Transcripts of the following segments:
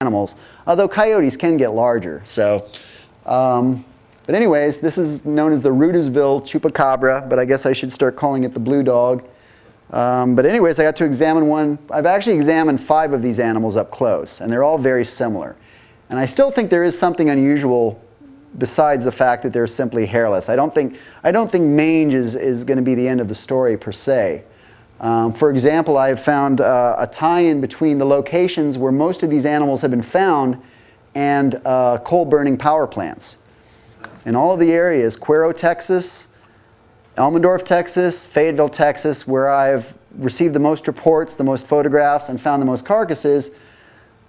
animals, although coyotes can get larger. So, but anyways, this is known as the Rudisville chupacabra, but I guess I should start calling it the blue dog. But anyways, I got to examine one. I've actually examined 5 of these animals up close, and they're all very similar. And I still think there is something unusual besides the fact that they're simply hairless. I don't think mange is going to be the end of the story per se. For example, I have found a tie-in between the locations where most of these animals have been found and coal-burning power plants. In all of the areas, Cuero, Texas, Elmendorf, Texas, Fayetteville, Texas, where I've received the most reports, the most photographs, and found the most carcasses,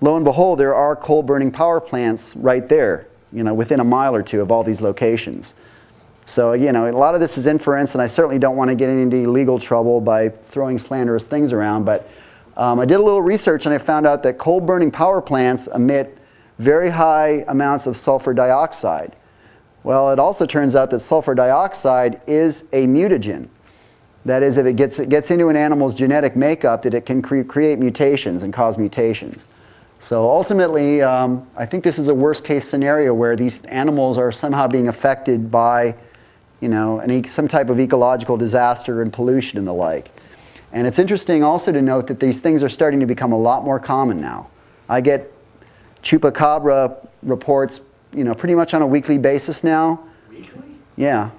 lo and behold, there are coal-burning power plants right there, within a mile or two of all these locations. So, a lot of this is inference, and I certainly don't want to get into legal trouble by throwing slanderous things around, but I did a little research and I found out that coal-burning power plants emit very high amounts of sulfur dioxide. Well, it also turns out that sulfur dioxide is a mutagen. That is, if it gets into an animal's genetic makeup, that it can create mutations and cause mutations. So ultimately, I think this is a worst-case scenario where these animals are somehow being affected by some type of ecological disaster and pollution and the like. And it's interesting also to note that these things are starting to become a lot more common now. I get chupacabra reports pretty much on a weekly basis now. Weekly? Yeah.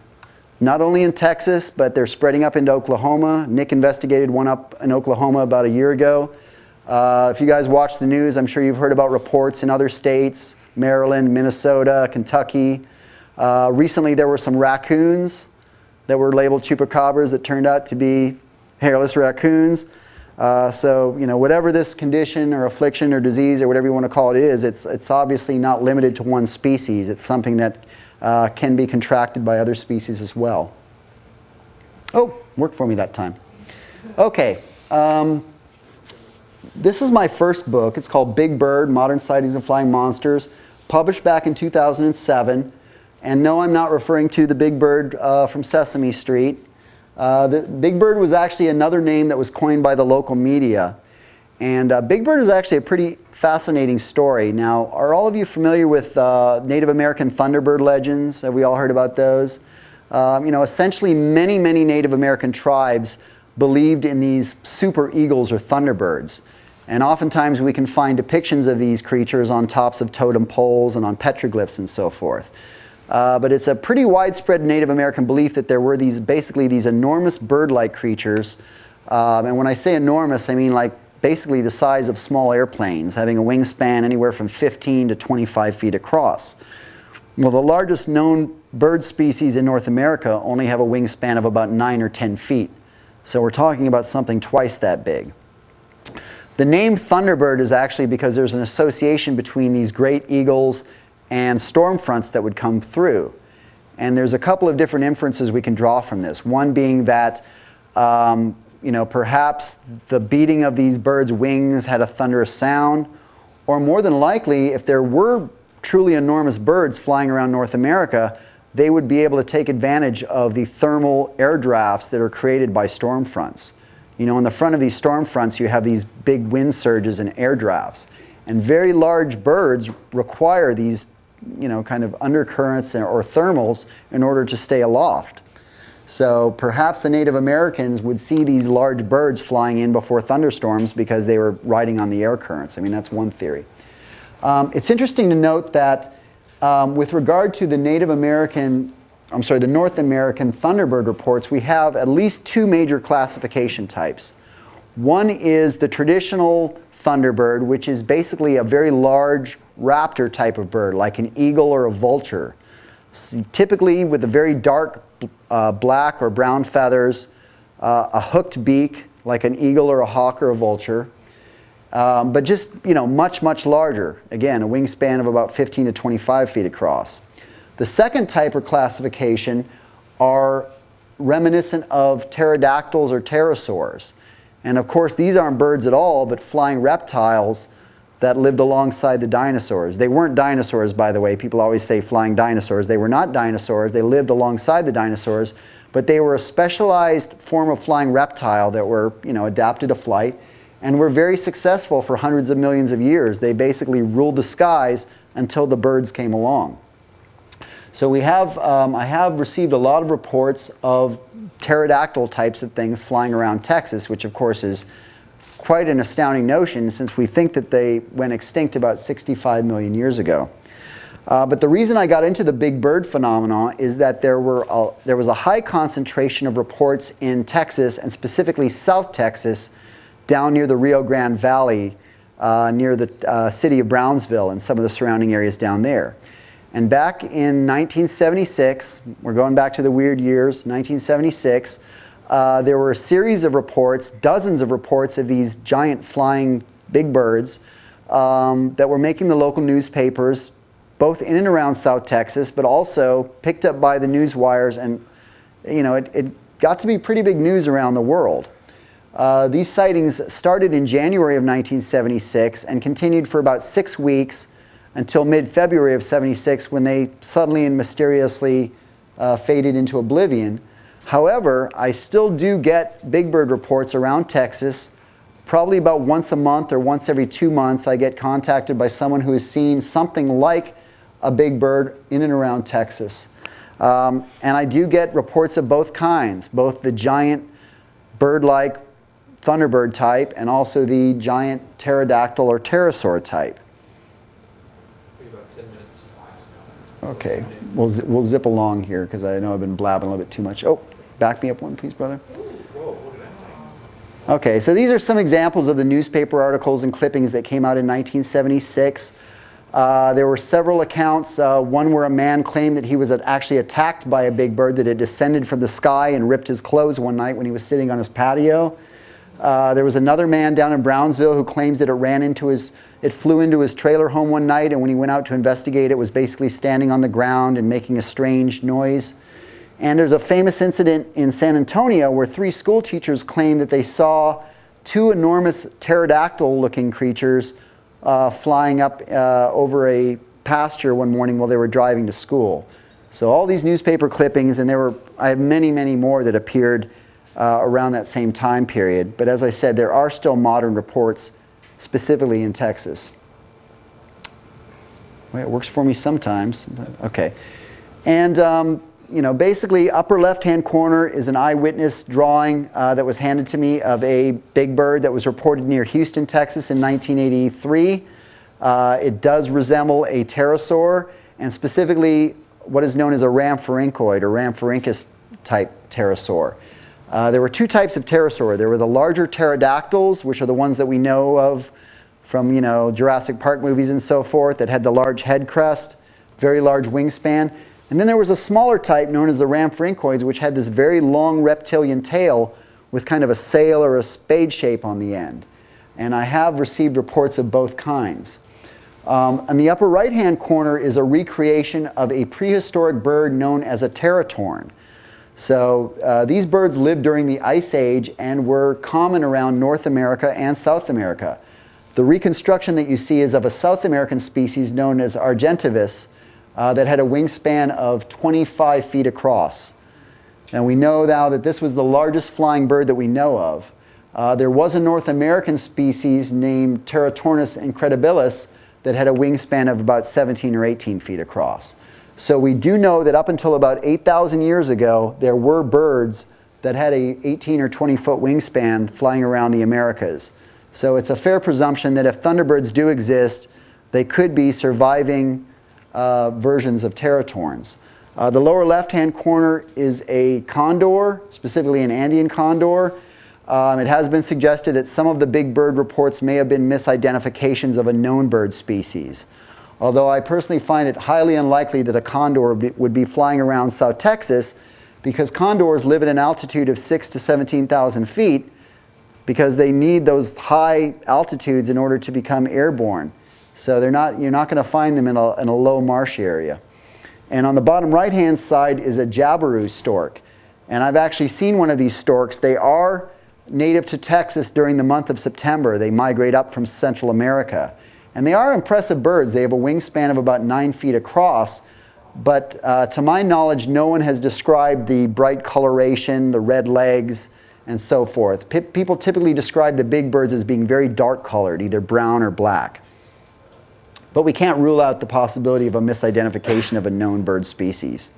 Not only in Texas, but they're spreading up into Oklahoma. Nick investigated one up in Oklahoma about a year ago. If you guys watch the news, I'm sure you've heard about reports in other states, Maryland, Minnesota, Kentucky. Recently there were some raccoons that were labeled chupacabras that turned out to be hairless raccoons. So whatever this condition or affliction or disease or whatever you want to call it is, it's obviously not limited to one species. It's something that can be contracted by other species as well. Oh, worked for me that time. Okay. This is my first book. It's called Big Bird, Modern Sightings of Flying Monsters, published back in 2007. And no, I'm not referring to the Big Bird from Sesame Street. The Big Bird was actually another name that was coined by the local media. And Big Bird is actually a pretty fascinating story. Now, are all of you familiar with Native American Thunderbird legends? Have we all heard about those? Essentially many Native American tribes believed in these super eagles or thunderbirds. And oftentimes we can find depictions of these creatures on tops of totem poles and on petroglyphs and so forth. But it's a pretty widespread Native American belief that there were basically these enormous bird-like creatures. And when I say enormous, I mean like basically the size of small airplanes, having a wingspan anywhere from 15 to 25 feet across. Well, the largest known bird species in North America only have a wingspan of about 9 or 10 feet. So we're talking about something twice that big. The name Thunderbird is actually because there's an association between these great eagles and storm fronts that would come through. And there's a couple of different inferences we can draw from this. One being that perhaps the beating of these birds' wings had a thunderous sound, or more than likely, if there were truly enormous birds flying around North America, they would be able to take advantage of the thermal air drafts that are created by storm fronts. In the front of these storm fronts, you have these big wind surges and air drafts. And very large birds require these kind of undercurrents or thermals in order to stay aloft. So perhaps the Native Americans would see these large birds flying in before thunderstorms because they were riding on the air currents. I mean, that's one theory. It's interesting to note that with regard to the North American Thunderbird reports, we have at least 2 major classification types. One is the traditional Thunderbird, which is basically a very large raptor type of bird, like an eagle or a vulture. Typically with a very dark black or brown feathers, a hooked beak, like an eagle or a hawk or a vulture, but just much larger. Again, a wingspan of about 15 to 25 feet across. The second type or classification are reminiscent of pterodactyls or pterosaurs. And of course, these aren't birds at all, but flying reptiles that lived alongside the dinosaurs. They weren't dinosaurs, by the way. People always say flying dinosaurs. They were not dinosaurs. They lived alongside the dinosaurs, but they were a specialized form of flying reptile that were adapted to flight. and were very successful for hundreds of millions of years. They basically ruled the skies until the birds came along. So I have received a lot of reports of pterodactyl types of things flying around Texas, which of course is quite an astounding notion since we think that they went extinct about 65 million years ago. But the reason I got into the big bird phenomenon is that there was a high concentration of reports in Texas, and specifically South Texas, down near the Rio Grande Valley, near the city of Brownsville and some of the surrounding areas down there. And back in 1976, we're going back to the weird years, 1976, there were a series of reports, dozens of reports of these giant flying big birds that were making the local newspapers, both in and around South Texas, but also picked up by the news wires, and it got to be pretty big news around the world. These sightings started in January of 1976 and continued for about 6 weeks until mid-February of 76, when they suddenly and mysteriously faded into oblivion. However, I still do get big bird reports around Texas. Probably about once a month or once every 2 months, I get contacted by someone who has seen something like a big bird in and around Texas. And I do get reports of both kinds, both the giant bird-like thunderbird type and also the giant pterodactyl or pterosaur type. About 10 minutes. Okay, we'll zip along here because I know I've been blabbing a little bit too much. Oh, back me up one, please, brother. Okay, so these are some examples of the newspaper articles and clippings that came out in 1976. There were several accounts, one where a man claimed that he was actually attacked by a big bird that had descended from the sky and ripped his clothes one night when he was sitting on his patio. There was another man down in Brownsville who claims that it flew into his trailer home one night, and when he went out to investigate, it was basically standing on the ground and making a strange noise. And there's a famous incident in San Antonio where 3 school teachers claimed that they saw 2 enormous pterodactyl-looking creatures flying up over a pasture one morning while they were driving to school. So all these newspaper clippings, and I have many, many more that appeared around that same time period. But as I said, there are still modern reports specifically in Texas. Well, it works for me sometimes. Okay. And basically, upper left-hand corner is an eyewitness drawing that was handed to me of a big bird that was reported near Houston, Texas in 1983. It does resemble a pterosaur, and specifically what is known as a rhamphorhynchoid or rhamphorhynchus type pterosaur. There were 2 types of pterosaur. There were the larger pterodactyls, which are the ones that we know of from Jurassic Park movies and so forth, that had the large head crest, very large wingspan. And then there was a smaller type known as the rhamphorhynchoids, which had this very long reptilian tail with kind of a sail or a spade shape on the end. And I have received reports of both kinds. On the upper right-hand corner is a recreation of a prehistoric bird known as a teratorn. So these birds lived during the Ice Age and were common around North America and South America. The reconstruction that you see is of a South American species known as argentivus, that had a wingspan of 25 feet across. And we know now that this was the largest flying bird that we know of. There was a North American species named Teratornis incredibilis that had a wingspan of about 17 or 18 feet across. So we do know that up until about 8,000 years ago, there were birds that had a 18 or 20 foot wingspan flying around the Americas. So it's a fair presumption that if thunderbirds do exist, they could be surviving versions of teratorns. The lower left-hand corner is a condor, specifically an Andean condor. It has been suggested that some of the big bird reports may have been misidentifications of a known bird species. Although I personally find it highly unlikely that a condor would be flying around South Texas, because condors live at an altitude of 6,000 to 17,000 feet because they need those high altitudes in order to become airborne. So you're not going to find them in a low marsh area. And on the bottom right-hand side is a jabiru stork. And I've actually seen one of these storks. They are native to Texas during the month of September. They migrate up from Central America. And they are impressive birds. They have a wingspan of about 9 feet across. But to my knowledge, no one has described the bright coloration, the red legs, and so forth. People typically describe the big birds as being very dark colored, either brown or black. But we can't rule out the possibility of a misidentification of a known bird species.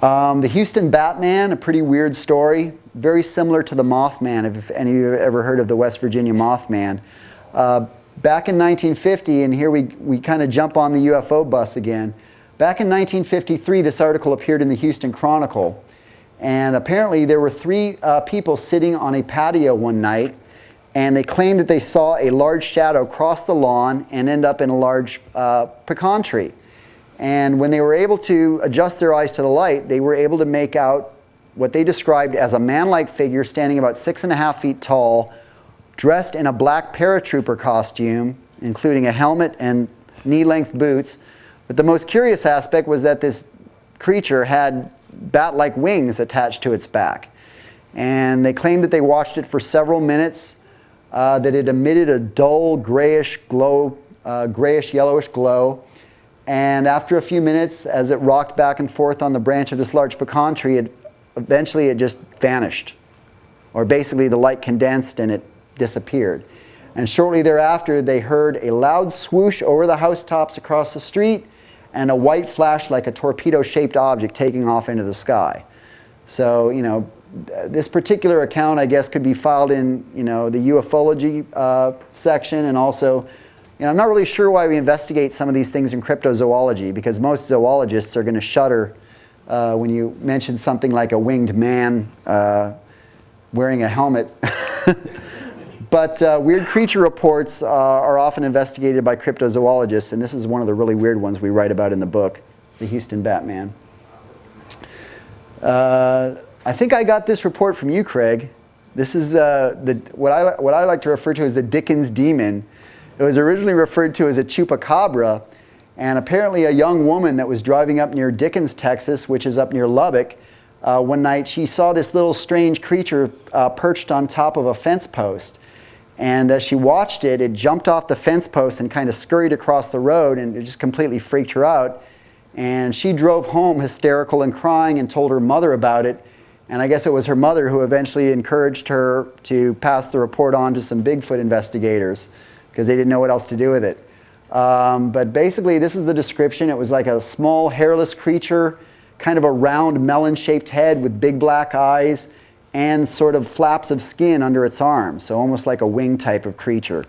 The Houston Batman, a pretty weird story, very similar to the Mothman, if any of you have ever heard of the West Virginia Mothman. Back in 1950, and here we kind of jump on the UFO bus again. Back in 1953, this article appeared in the Houston Chronicle, and apparently there were three people sitting on a patio one night, and they claimed that they saw a large shadow cross the lawn and end up in a large pecan tree. And when they were able to adjust their eyes to the light, they were able to make out what they described as a man-like figure standing about 6.5 feet tall, dressed in a black paratrooper costume, including a helmet and knee-length boots. But the most curious aspect was that this creature had bat-like wings attached to its back. And they claimed that they watched it for several minutes, that it emitted a dull grayish glow, grayish-yellowish glow. And after a few minutes, as it rocked back and forth on the branch of this large pecan tree, eventually it just vanished. Or basically the light condensed and it disappeared. And shortly thereafter, they heard a loud swoosh over the housetops across the street and a white flash like a torpedo-shaped object taking off into the sky. So, you know, this particular account, I guess, could be filed in, you know, the ufology section, and also, you know, I'm not really sure why we investigate some of these things in cryptozoology, because most zoologists are going to shudder when you mention something like a winged man wearing a helmet. But weird creature reports are often investigated by cryptozoologists, and this is one of the really weird ones we write about in the book, the Houston Batman. I think I got this report from you, Craig. This is what I like to refer to as the Dickens demon. It was originally referred to as a chupacabra, and apparently a young woman that was driving up near Dickens, Texas, which is up near Lubbock, one night she saw this little strange creature perched on top of a fence post. And as she watched it, it jumped off the fence post and kind of scurried across the road, and it just completely freaked her out. And she drove home hysterical and crying and told her mother about it. And I guess it was her mother who eventually encouraged her to pass the report on to some Bigfoot investigators, because they didn't know what else to do with it. But basically, this is the description. It was like a small, hairless creature, kind of a round, melon-shaped head with big black eyes and sort of flaps of skin under its arms, so almost like a wing type of creature.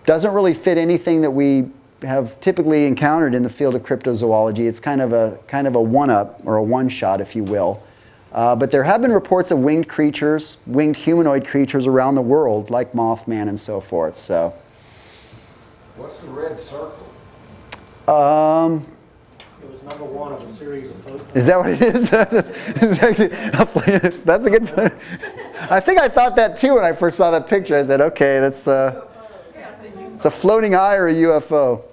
Doesn't really fit anything that we have typically encountered in the field of cryptozoology. It's kind of a one-up, or a one-shot, if you will. But there have been reports of winged creatures, winged humanoid creatures around the world, like Mothman and so forth. So, what's the red circle? It was number one of a series of photos. Is that what it is? That's a good point. I think I thought that too when I first saw that picture. I said, okay, that's it's a floating eye or a UFO.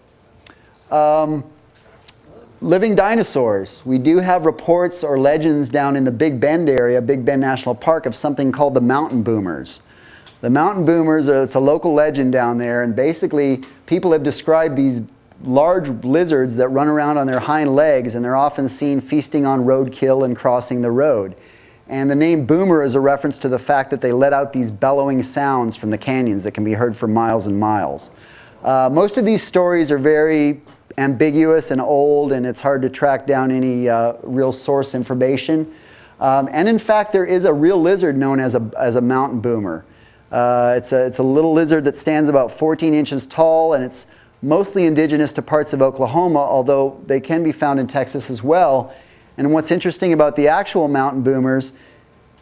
Living dinosaurs. We do have reports or legends down in the Big Bend area, Big Bend National Park, of something called the mountain boomers. The mountain boomers, it's a local legend down there, and basically people have described these large lizards that run around on their hind legs, and they're often seen feasting on roadkill and crossing the road. And the name boomer is a reference to the fact that they let out these bellowing sounds from the canyons that can be heard for miles and miles. Most of these stories are very ambiguous and old, and it's hard to track down any real source information. And in fact, there is a real lizard known as a mountain boomer. It's a little lizard that stands about 14 inches tall, and it's mostly indigenous to parts of Oklahoma, although they can be found in Texas as well. And what's interesting about the actual mountain boomers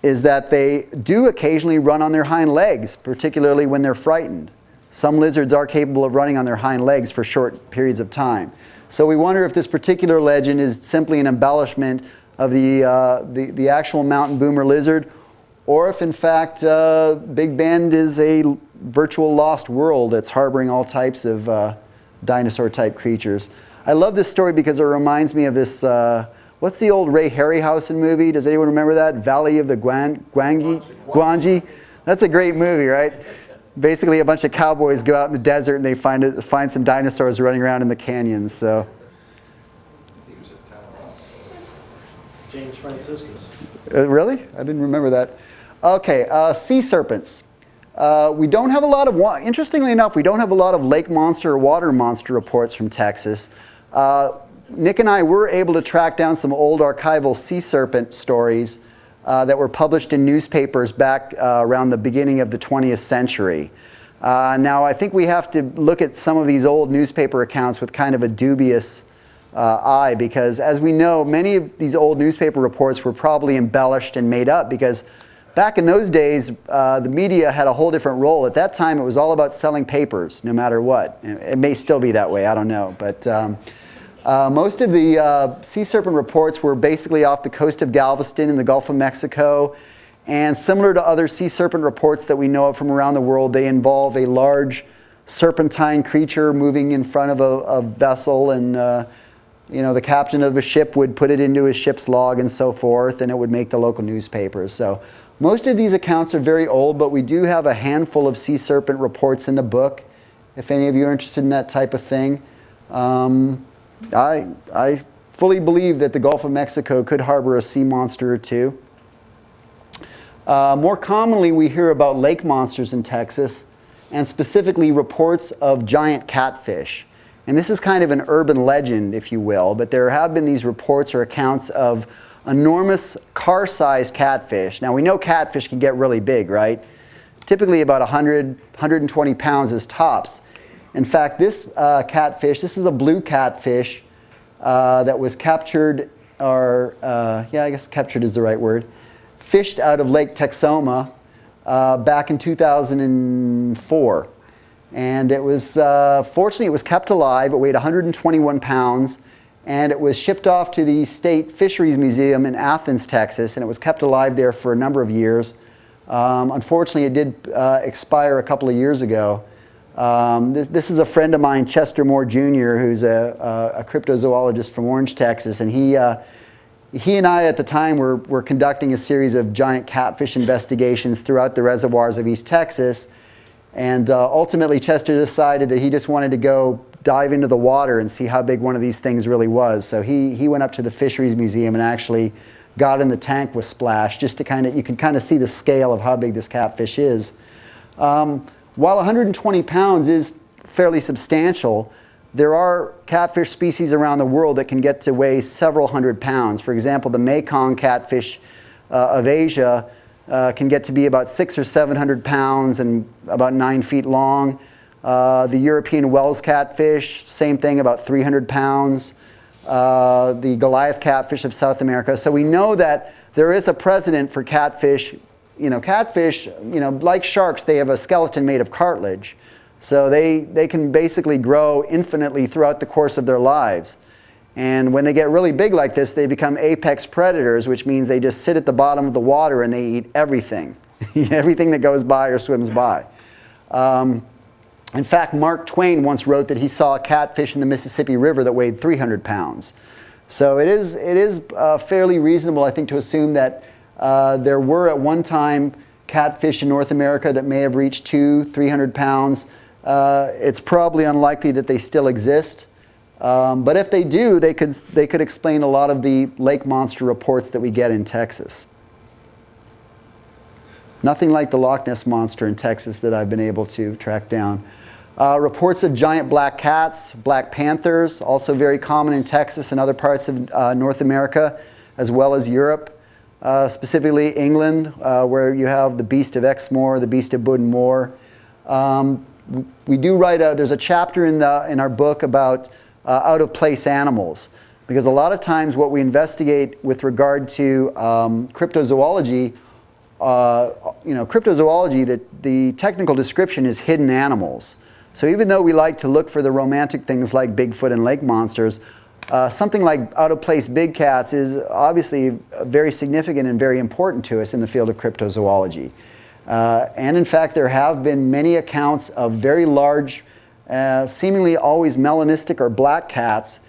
is that they do occasionally run on their hind legs, particularly when they're frightened. Some lizards are capable of running on their hind legs for short periods of time. So we wonder if this particular legend is simply an embellishment of the actual mountain boomer lizard, or if in fact Big Bend is a virtual lost world that's harboring all types of dinosaur-type creatures. I love this story because it reminds me of this, what's the old Ray Harryhausen movie? Does anyone remember that? Valley of the Gwangi? That's a great movie, right? Basically, a bunch of cowboys go out in the desert and they find some dinosaurs running around in the canyons. So, James Franciscus. Really? I didn't remember that. Okay, sea serpents. We don't have a lot of, interestingly enough, we don't have a lot of lake monster or water monster reports from Texas. Nick and I were able to track down some old archival sea serpent stories that were published in newspapers back around the beginning of the 20th century. Now, I think we have to look at some of these old newspaper accounts with kind of a dubious eye, because as we know, many of these old newspaper reports were probably embellished and made up, because back in those days, the media had a whole different role. At that time, it was all about selling papers, no matter what. It may still be that way, I don't know. But most of the sea serpent reports were basically off the coast of Galveston in the Gulf of Mexico. And similar to other sea serpent reports that we know of from around the world, they involve a large serpentine creature moving in front of a vessel, and the captain of a ship would put it into his ship's log and so forth, and it would make the local newspapers. So most of these accounts are very old, but we do have a handful of sea serpent reports in the book, if any of you are interested in that type of thing. I fully believe that the Gulf of Mexico could harbor a sea monster or two. More commonly, we hear about lake monsters in Texas, and specifically reports of giant catfish. And this is kind of an urban legend, if you will, but there have been these reports or accounts of enormous car-sized catfish. Now, we know catfish can get really big, right? Typically about 100, 120 pounds is tops. In fact, this catfish, this is a blue catfish that was captured, or yeah, I guess captured is the right word, fished out of Lake Texoma back in 2004. And it was, fortunately, it was kept alive. It weighed 121 pounds, and it was shipped off to the State Fisheries Museum in Athens, Texas, and it was kept alive there for a number of years. Unfortunately, it did expire a couple of years ago. This is a friend of mine, Chester Moore Jr., who's a cryptozoologist from Orange, Texas, and he and I at the time were conducting a series of giant catfish investigations throughout the reservoirs of East Texas. And ultimately, Chester decided that he just wanted to go dive into the water and see how big one of these things really was. So he went up to the Fisheries Museum and actually got in the tank with Splash, just to you can kind of see the scale of how big this catfish is. While 120 pounds is fairly substantial, there are catfish species around the world that can get to weigh several hundred pounds. For example, the Mekong catfish of Asia can get to be about 600 or 700 pounds and about 9 feet long. The European Wells catfish, same thing, about 300 pounds. The Goliath catfish of South America. So we know that there is a precedent for catfish. Catfish, like sharks, they have a skeleton made of cartilage. So they can basically grow infinitely throughout the course of their lives. And when they get really big like this, they become apex predators, which means they just sit at the bottom of the water and they eat everything. Everything that goes by or swims by. In fact, Mark Twain once wrote that he saw a catfish in the Mississippi River that weighed 300 pounds. So it is fairly reasonable, I think, to assume that there were at one time catfish in North America that may have reached 200-300 pounds. It's probably unlikely that they still exist. But if they do, they could explain a lot of the lake monster reports that we get in Texas. Nothing like the Loch Ness Monster in Texas that I've been able to track down. Reports of giant black cats, black panthers, also very common in Texas and other parts of North America, as well as Europe, specifically England, where you have the Beast of Exmoor, the Beast of Budden Moor. We do write there's a chapter in our book about out-of-place animals, because a lot of times what we investigate with regard to cryptozoology, cryptozoology, the technical description is hidden animals. So even though we like to look for the romantic things like Bigfoot and lake monsters, something like out-of-place big cats is obviously very significant and very important to us in the field of cryptozoology. And in fact, there have been many accounts of very large, seemingly always melanistic or black cats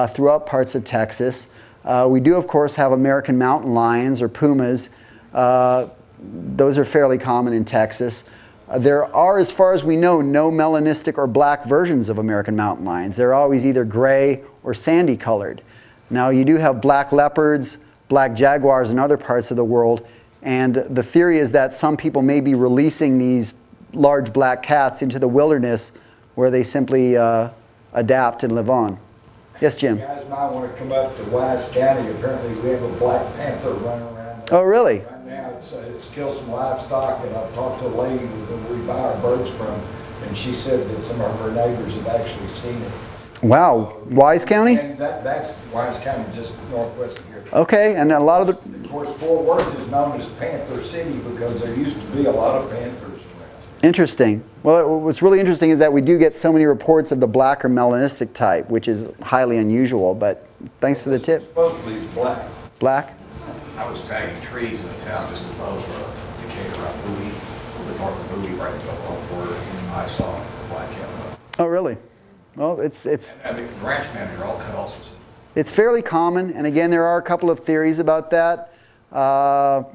throughout parts of Texas. We do, of course, have American mountain lions or pumas. Those are fairly common in Texas. There are, as far as we know, no melanistic or black versions of American mountain lions. They're always either gray or sandy colored. Now, you do have black leopards, black jaguars in other parts of the world. And the theory is that some people may be releasing these large black cats into the wilderness where they simply adapt and live on. Yes, Jim? You guys might want to come up to Wise County. Apparently we have a black panther running around. Oh, really? Right now it's killed some livestock, and I've talked to a lady who we buy our birds from, and she said that some of her neighbors have actually seen it. Wow. Wise County? And that's Wise County, just northwest of here. Okay, and a lot of the... Of course, Fort Worth is known as Panther City because there used to be a lot of panthers around. Interesting. Well, what's really interesting is that we do get so many reports of the black or melanistic type, which is highly unusual, but thanks for the tip. Supposedly it's black. Black? I was tagging trees in a town just above Decatur, around Bowie, a little bit north of Bowie, right to the Oklahoma border, and I saw a black cat. Oh, really? Well, it's And the ranch manager also said, It's fairly common, and again, there are a couple of theories about that. Now,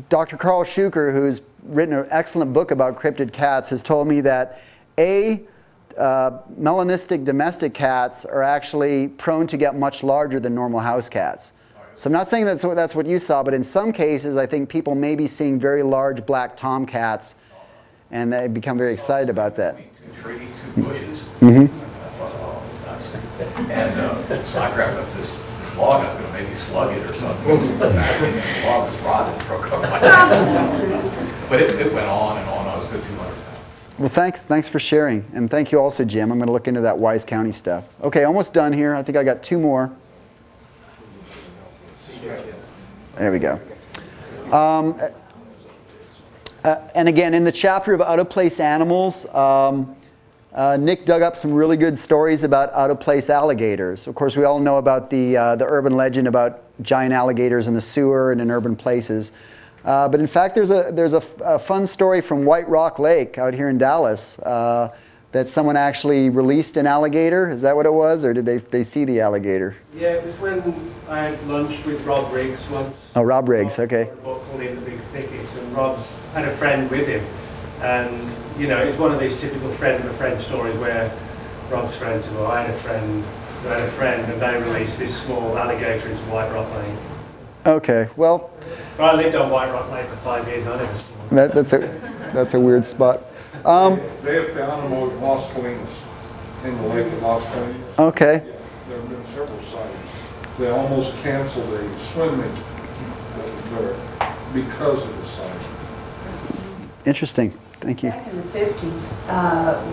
Dr. Carl Schuker, who's written an excellent book about cryptid cats, has told me that melanistic domestic cats are actually prone to get much larger than normal house cats. So I'm not saying that's what you saw, but in some cases, I think people may be seeing very large black tomcats, and they become very excited about that. two trees, two bushes. I thought, oh, that's... And so I grabbed up this log, I was going to maybe slug it or something. And the log was rotted and broke up my hand. But it went on and on. I was a good 200 pounds. Well, thanks for sharing, and thank you also, Jim. I'm going to look into that Wise County stuff. Okay, almost done here. I think I got 2 more. There we go. And again, in the chapter of out-of-place animals, Nick dug up some really good stories about out-of-place alligators. Of course, we all know about the urban legend about giant alligators in the sewer and in urban places. But in fact, there's a fun story from White Rock Lake out here in Dallas that someone actually released an alligator. Is that what it was, or did they see the alligator? Yeah, it was when I had lunch with Rob Riggs once. Oh, Rob Riggs, okay. A book called In the Big Thickets, and Rob's had a friend with him. And, you know, it's one of these typical friend of a friend stories where Rob's friend said, well, I had a friend who had a friend, and they released this small alligator into White Rock Lake. Okay, well... But I lived on White Rock Lake for 5 years, and I never saw it. That's a weird spot. They have found them with Las Colinas, in the lake of Las Colinas. Okay. Yeah, there have been several sightings. They almost canceled a swim meet that was there because of the sighting. Interesting. Thank you. Back in the 50s,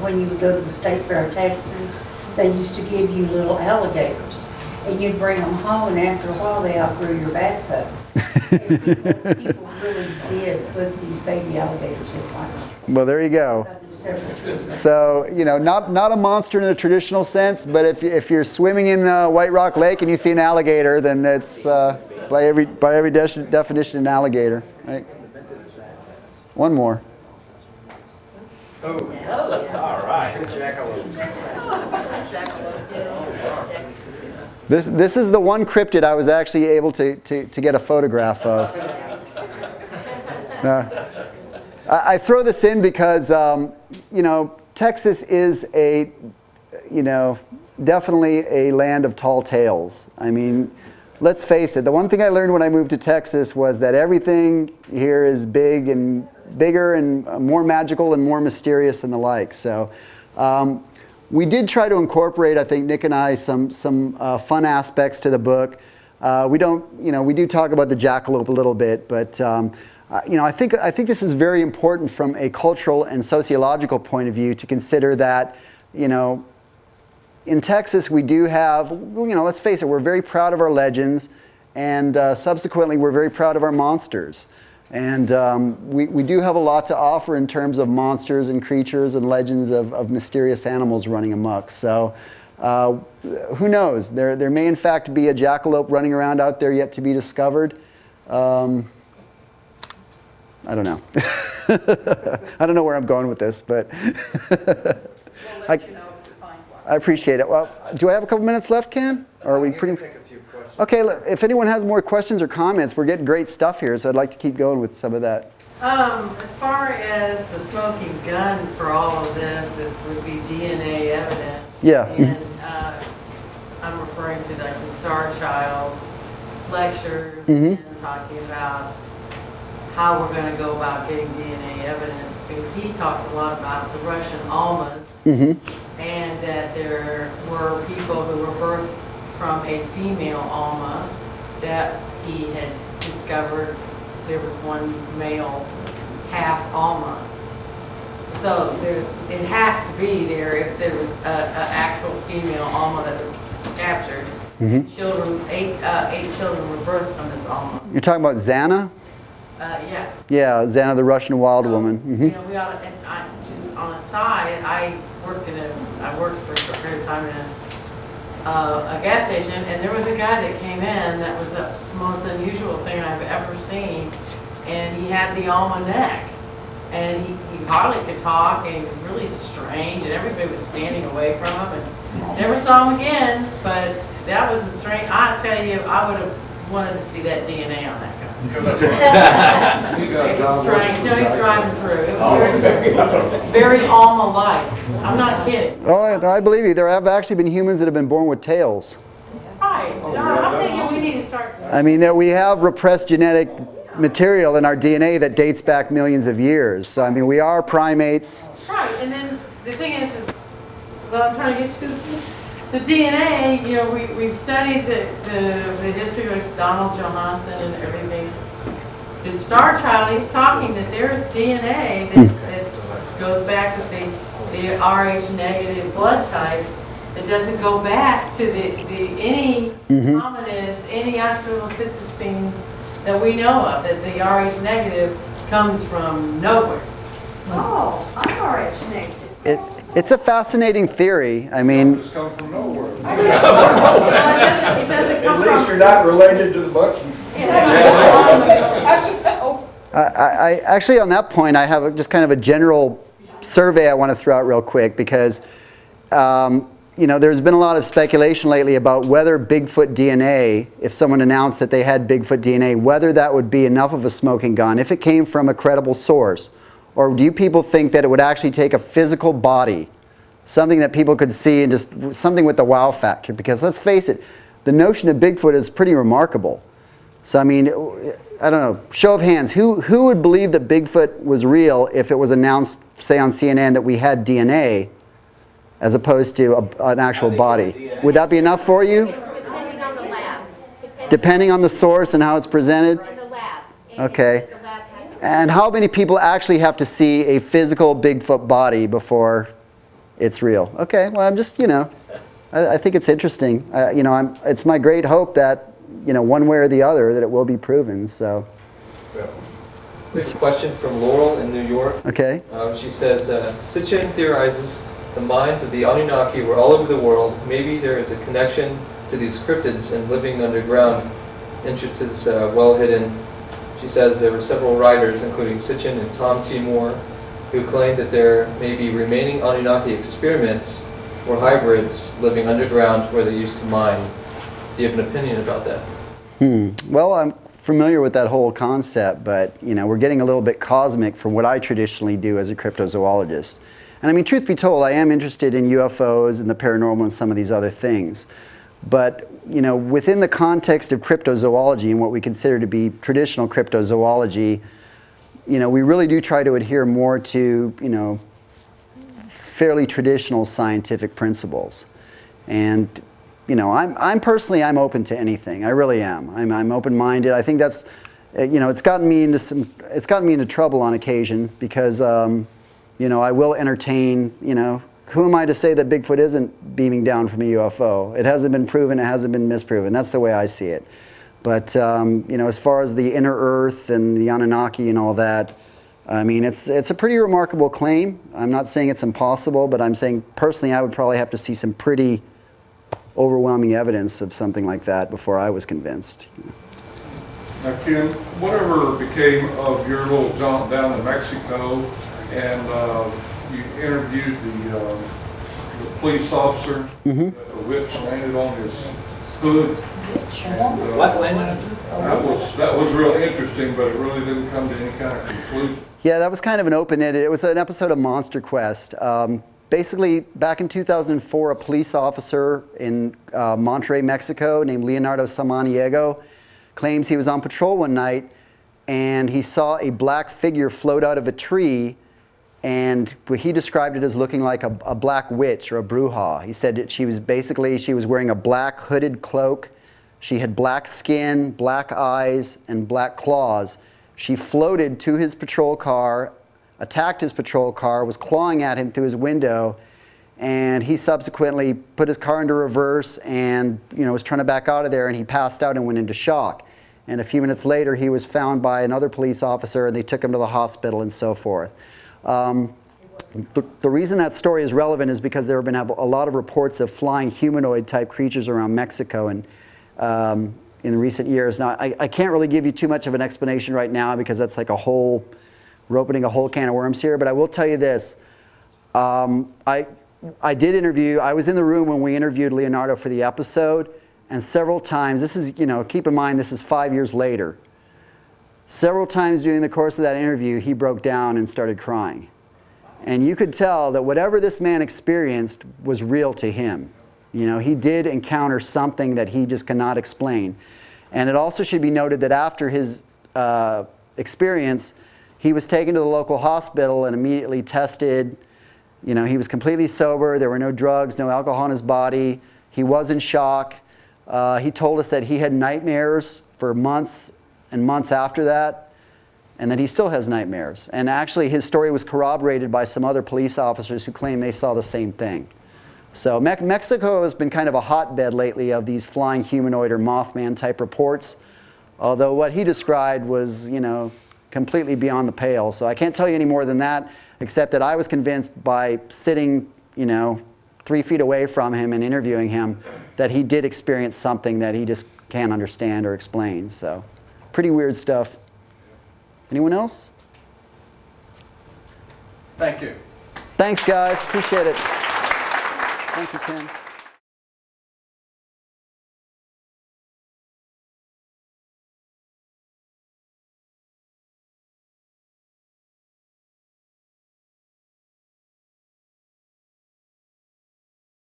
when you would go to the State Fair of Texas, they used to give you little alligators. And you'd bring them home, and after a while, they outgrew your bathtub. People really did put these baby alligators in White Rock. Well, there you go. So, you know, not a monster in the traditional sense, but if you're swimming in White Rock Lake and you see an alligator, then it's by every definition an alligator, right? One more. Oh, all right. This is the one cryptid I was actually able to get a photograph of. I throw this in because, you know, Texas is definitely a land of tall tales. I mean, let's face it, the one thing I learned when I moved to Texas was that everything here is big and bigger and more magical and more mysterious and the like. So we did try to incorporate, I think, Nick and I, some fun aspects to the book. We do talk about the jackalope a little bit, but I think this is very important from a cultural and sociological point of view to consider that, you know, in Texas we do have, you know, let's face it, we're very proud of our legends, and subsequently we're very proud of our monsters. And we do have a lot to offer in terms of monsters and creatures and legends of mysterious animals running amok. So who knows? There may in fact be a jackalope running around out there yet to be discovered. I don't know. I don't know where I'm going with this, but I appreciate it. Well, do I have a couple minutes left, Ken? Or are we pretty? Take a few questions. Okay, if anyone has more questions or comments, we're getting great stuff here, so I'd like to keep going with some of that. As far as the smoking gun for all of this, would be DNA evidence. Yeah. And I'm referring to like the Star Child lectures Mhm. and talking about how we're going to go about getting DNA evidence, because he talked a lot about the Russian Almas, Mm-hmm. and that there were people who were birthed from a female Alma that he had discovered there was one male half Alma. So it has to be there if there was a actual female Alma that was captured. Mhm. Eight children were birthed from this Alma. You're talking about Xana? Yeah. Yeah, Xana, the Russian wild So, woman. You Mhm. know, we ought to, and I, just on a side, I worked for a short period of time in a gas station, and there was a guy that came in that was the most unusual thing I've ever seen, and he had the Alma neck, and he hardly could talk, and he was really strange, and everybody was standing away from him, and never saw him again, but that was the strange, I tell you, I would have wanted to see that DNA on that guy. You It got was John strange, Wilkes no, he's back. driving through, it was very Alma-like, I'm not kidding. Oh, I believe you. There have actually been humans that have been born with tails. Right, no, I'm thinking we need to start. I mean, that we have repressed genetic material in our DNA that dates back millions of years. So, I mean, we are primates. Right, and then the thing is what I'm trying to get to, the DNA, you know, we've studied the history of Donald Johanson and everything. The Star Child, he's talking that there's DNA that goes back with the Rh negative blood type that doesn't go back to any hominids, any Australopithecines that we know of, that the Rh negative comes from nowhere. Oh, I'm RH negative. It's a fascinating theory. I mean, Just come from nowhere. It doesn't At come least from. you're not related to the Buckies. I actually, on that point, I have just kind of a general survey I want to throw out real quick because, you know, there's been a lot of speculation lately about whether Bigfoot DNA, if someone announced that they had Bigfoot DNA, whether that would be enough of a smoking gun if it came from a credible source. Or do you people think that it would actually take a physical body, something that people could see and just something with the wow factor? Because let's face it, the notion of Bigfoot is pretty remarkable. So I mean, I don't know, show of hands, who would believe that Bigfoot was real if it was announced, say on CNN, that we had DNA as opposed to an actual body? Would that be enough for you? Depending on the lab. Depending on the source and how it's presented? In the lab. Okay. The lab has And how many people actually have to see a physical Bigfoot body before it's real? Okay, well, I'm just, you know, I think it's interesting. You know, it's my great hope that, you know, one way or the other, that it will be proven, so. We have a question from Laurel in New York. Okay. She says, Sitchin theorizes the minds of the Anunnaki were all over the world. Maybe there is a connection to these cryptids and living underground. Interest is well hidden. She says there were several writers, including Sitchin and Tom T. Moore, who claimed that there may be remaining Anunnaki experiments or hybrids living underground where they used to mine. Do you have an opinion about that? Well, I'm familiar with that whole concept, but, you know, we're getting a little bit cosmic from what I traditionally do as a cryptozoologist. And I mean, truth be told, I am interested in UFOs and the paranormal and some of these other things. But, you know, within the context of cryptozoology and what we consider to be traditional cryptozoology, you know, we really do try to adhere more to, you know, fairly traditional scientific principles. And, you know, I'm personally open to anything. I really am. I'm open-minded. I think that's, you know, it's gotten me into trouble on occasion because, you know, I will entertain, you know, who am I to say that Bigfoot isn't beaming down from a UFO? It hasn't been proven, it hasn't been misproven. That's the way I see it. But, you know, as far as the inner earth and the Anunnaki and all that, I mean, it's a pretty remarkable claim. I'm not saying it's impossible, but I'm saying personally I would probably have to see some pretty overwhelming evidence of something like that before I was convinced. Now, Ken, whatever became of your little jaunt down in Mexico, and you interviewed the police officer, that the whip landed on his hood. And, What landed? that was real interesting, but it really didn't come to any kind of conclusion. Yeah, that was kind of an open-ended. It was an episode of Monster Quest. Basically, back in 2004, a police officer in Monterrey, Mexico, named Leonardo Samaniego, claims he was on patrol one night and he saw a black figure float out of a tree, and he described it as looking like a black witch or a bruja. He said that she was wearing a black hooded cloak. She had black skin, black eyes, and black claws. She floated to his patrol car, attacked his patrol car, was clawing at him through his window, and he subsequently put his car into reverse and was trying to back out of there, and he passed out and went into shock. And a few minutes later, he was found by another police officer, and they took him to the hospital and so forth. The reason that story is relevant is because there have been a lot of reports of flying humanoid type creatures around Mexico and in recent years. Now, I can't really give you too much of an explanation right now because that's like we're opening a whole can of worms here, but I will tell you this. I was in the room when we interviewed Leonardo for the episode, and several times, keep in mind this is 5 years later, several times during the course of that interview, he broke down and started crying. And you could tell that whatever this man experienced was real to him. He did encounter something that he just cannot explain. And it also should be noted that after his experience, he was taken to the local hospital and immediately tested. He was completely sober. There were no drugs, no alcohol in his body. He was in shock. He told us that he had nightmares for months and months after that, and that he still has nightmares. And actually, his story was corroborated by some other police officers who claim they saw the same thing. So Mexico has been kind of a hotbed lately of these flying humanoid or Mothman type reports, although what he described was, completely beyond the pale. So I can't tell you any more than that, except that I was convinced by sitting, 3 feet away from him and interviewing him that he did experience something that he just can't understand or explain. So pretty weird stuff. Anyone else? Thank you. Thanks, guys. Appreciate it. Thank you, Ken.